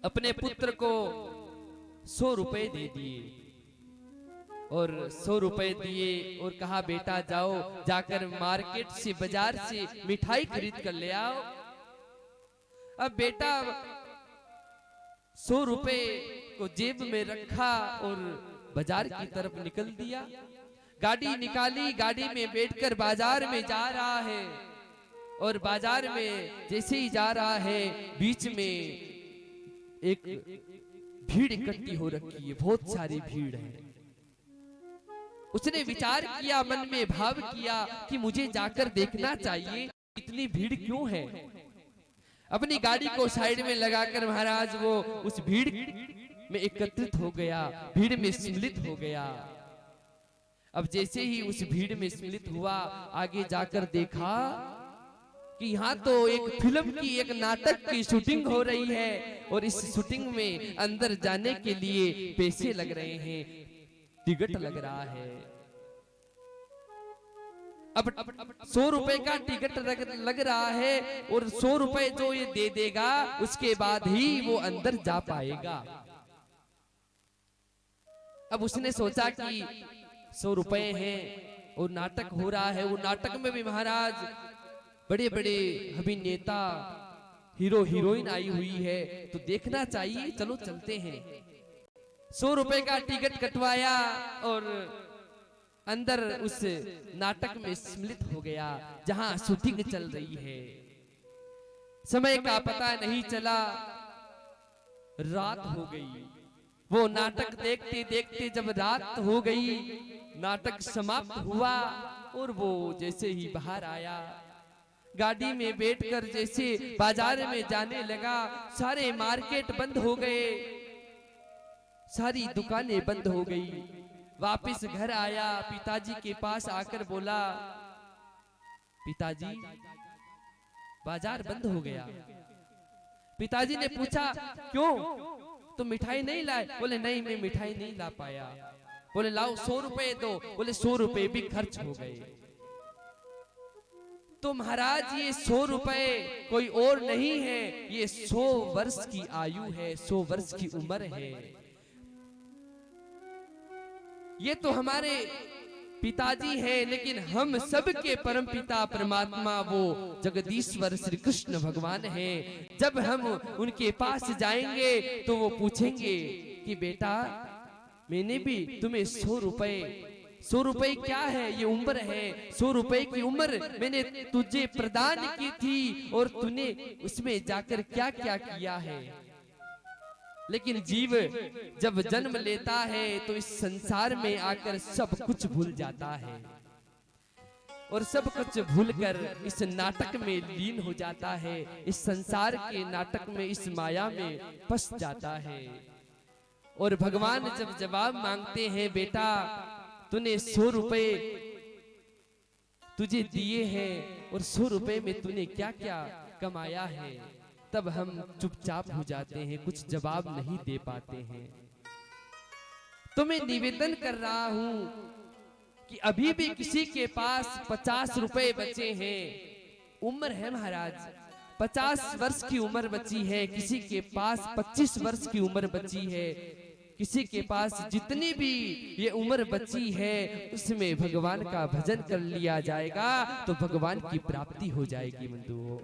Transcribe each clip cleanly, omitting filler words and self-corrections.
अपने पुत्र को 100 रुपए दे दिए और 100 रुपए दिए और कहा बेटा जाओ जाकर मार्केट से बाजार से मिठाई खरीद कर ले आओ। अब बेटा 100 रुपए को जेब में रखा और बाजार की तरफ निकल दिया। गाड़ी निकाली, गाड़ी में बैठकर बाजार में जा रहा है और बाजार में जैसे ही जा रहा है बीच में एक भीड़ इकट्ठी हो रखी है, बहुत सारी भीड़ है। उसने विचार किया, मन में भाव किया कि मुझे जाकर देखना चाहिए इतनी भीड़ क्यों है। अपनी गाड़ी को साइड में लगाकर महाराज वो उस भीड़ में एकत्रित हो गया, भीड़ में सम्मिलित हो गया। अब जैसे ही उस भीड़ में सम्मिलित हुआ, आगे जाकर देखा कि यहाँ तो एक फिल्म की, एक नाटक की शूटिंग हो रही है और इस शूटिंग में अंदर जाने के लिए पैसे लग रहे हैं, टिकट लग रहा है। अब 100 रुपए का टिकट लग रहा है और 100 रुपए जो ये दे देगा उसके बाद ही वो अंदर जा पाएगा। अब उसने सोचा कि 100 रुपए हैं और नाटक हो रहा है, वो नाटक में भी महाराज बड़े बड़े अभिनेता हीरो हीरोइन आई हुई है तो देखना चाहिए, चलो चलते हैं। 100 रुपए का टिकट कटवाया और अंदर उस नाटक में सम्मिलित हो गया जहां शूटिंग चल रही है। समय का पता नहीं चला, रात हो गई। वो नाटक देखते देखते जब रात हो गई, नाटक समाप्त हुआ और वो जैसे ही बाहर आया, गाड़ी में बैठकर जैसे बाजार में जाने लगा, सारे मार्केट बंद हो गए, सारी दुकानें बंद हो गई। वापस घर आया, पिताजी के पास आकर बोला, पिताजी बाजार बंद हो गया। पिताजी ने पूछा क्यों, तो मिठाई नहीं लाए? बोले नहीं, मैं मिठाई नहीं ला पाया। बोले लाओ 100 रुपए दो। बोले 100 रुपए भी खर्च हो गए। तो महाराज ये 100 रुपए कोई और नहीं है, ये 100 वर्ष की आयु है, 100 वर्ष की उम्र है। ये तो हमारे पिताजी है, लेकिन हम सब के परम पिता परमात्मा वो जगदीश्वर श्री कृष्ण भगवान है। जब हम उनके पास जाएंगे तो वो पूछेंगे कि बेटा मैंने भी तुम्हें 100 रुपए क्या है, ये उम्र है, 100 रुपए की उम्र मैंने तुझे प्रदान की थी और तूने उसमें जाकर क्या क्या किया है। लेकिन जीव जब जन्म लेता है तो इस संसार में आकर सब कुछ भूल जाता है और सब कुछ भूलकर इस नाटक में लीन हो जाता है, इस संसार के नाटक में, इस माया में फंस जाता है। और भगवान जब जवाब मांगते हैं, बेटा तूने 100 रुपए तुझे दिए हैं और 100 रुपए में तूने क्या क्या कमाया है, तब हम चुपचाप हो जाते हैं, कुछ जवाब नहीं दे पाते हैं। तो मैं निवेदन कर रहा हूं कि अभी भी किसी के पास 50 रुपए बचे हैं, उम्र है महाराज, 50 वर्ष की उम्र बची है, किसी के पास 25 वर्ष की उम्र बची है, किसी के पास जितनी भी ये उम्र बची है उसमें भगवान का भजन कर लिया जाएगा तो भगवान की प्राप्ति हो जाएगी बंधुओं।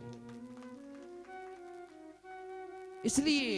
इसलिए